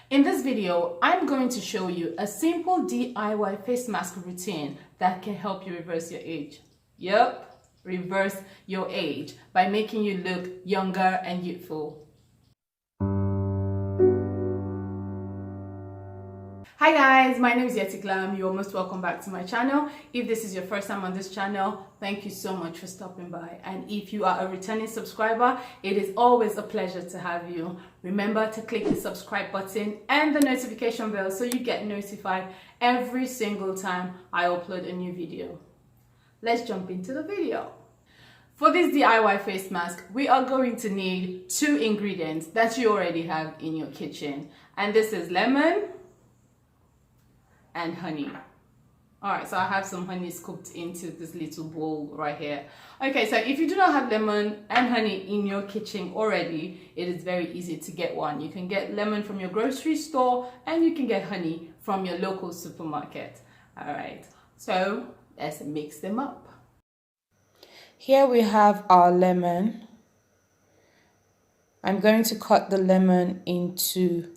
In this video, I'm going to show you a simple DIY face mask routine that can help you reverse your age. Yep, reverse your age by making you look younger and youthful. Hi guys, my name is Youthful. You're most welcome back to my channel. If this is your first time on this channel, thank you so much for stopping by. And if you are a returning subscriber, it is always a pleasure to have you. Remember to click the subscribe button and the notification bell so you get notified every single time I upload a new video. Let's jump into the video. For this DIY face mask, we are going to need 2 ingredients that you already have in your kitchen. And this is lemon and honey. All right, so I have some honey scooped into this little bowl right here. Okay, so if you do not have lemon and honey in your kitchen already, it is very easy to get one. You can get lemon from your grocery store and you can get honey from your local supermarket. All right, so let's mix them up. Here we have our lemon. I'm going to cut the lemon into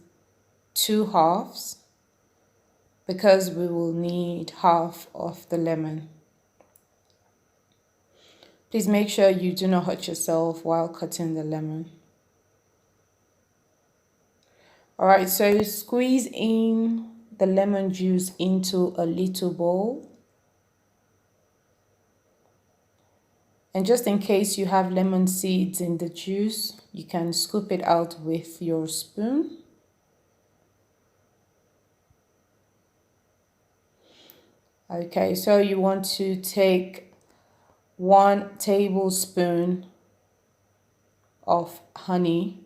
2 halves, because we will need half of the lemon. Please make sure you do not hurt yourself while cutting the lemon. Alright, so squeeze in the lemon juice into a little bowl. And just in case you have lemon seeds in the juice, you can scoop it out with your spoon. Okay, so you want to take 1 tablespoon of honey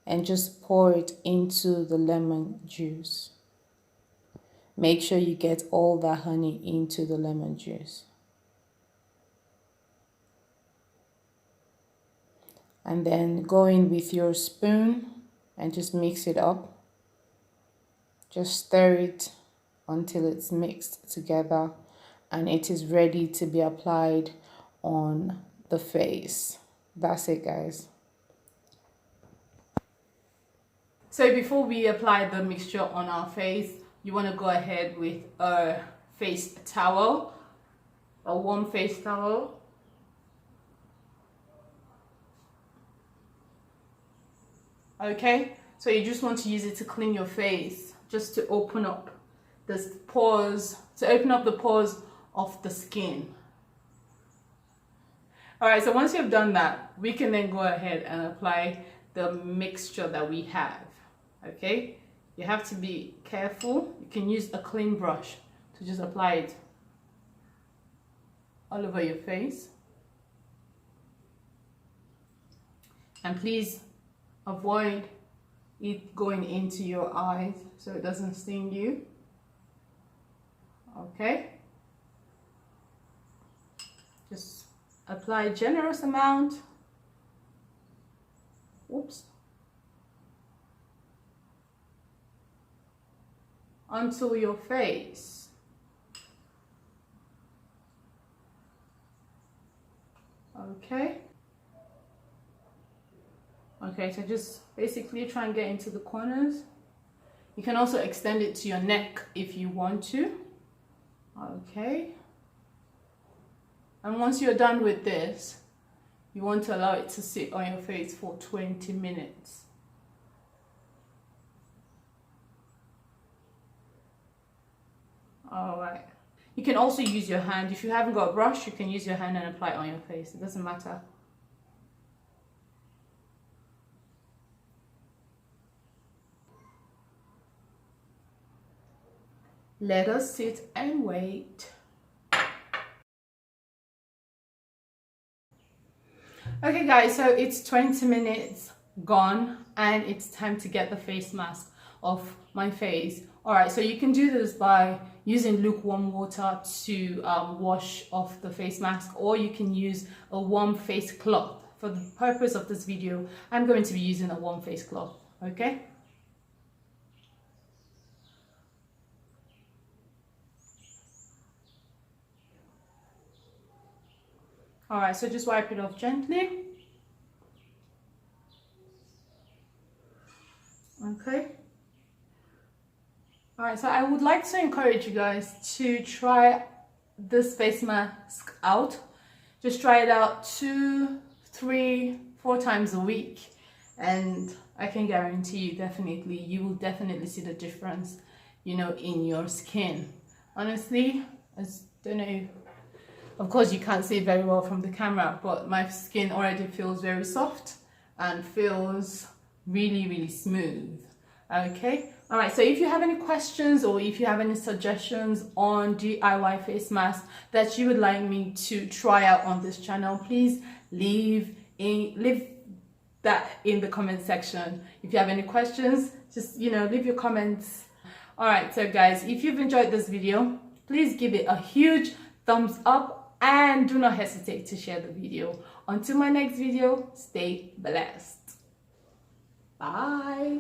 and just pour it into the lemon juice. Make sure you get all that honey into the lemon juice. And then go in with your spoon and just mix it up. Just stir it until it's mixed together and it is ready to be applied on the face. That's it, guys. So before we apply the mixture on our face, you want to go ahead with a face towel, a warm face towel. Okay, so you just want to use it to clean your face, just to open up the pores, to open up the pores of the skin. All right, so once you've done that, we can then go ahead and apply the mixture that we have. Okay, you have to be careful. You can use a clean brush to just apply it all over your face. And please avoid it going into your eyes so it doesn't sting you. Okay, just apply a generous amount. Oops. Onto your face. Okay. Okay, so just basically try and get into the corners. You can also extend it to your neck if you want to. Okay. And once you're done with this, you want to allow it to sit on your face for 20 minutes. Alright. You can also use your hand. If you haven't got a brush, you can use your hand and apply it on your face. It doesn't matter. Let us sit and wait. Okay guys, so it's 20 minutes gone and it's time to get the face mask off my face. Alright, so you can do this by using lukewarm water to wash off the face mask, or you can use a warm face cloth. For the purpose of this video, I'm going to be using a warm face cloth, okay? Alright, so just wipe it off gently. Okay, All right, so I would like to encourage you guys to try this face mask out. Just try it out 2, 3, 4 times a week, and I can guarantee you will definitely see the difference, you know, in your skin. Honestly, I don't know, of course you can't see it very well from the camera, but my skin already feels very soft and feels really smooth. Okay, all right, so if you have any questions or if you have any suggestions on DIY face masks that you would like me to try out on this channel, please leave that in the comment section. If you have any questions, just, you know, leave your comments. All right, so guys, if you've enjoyed this video, please give it a huge thumbs up and do not hesitate to share the video. Until my next video, stay blessed. Bye.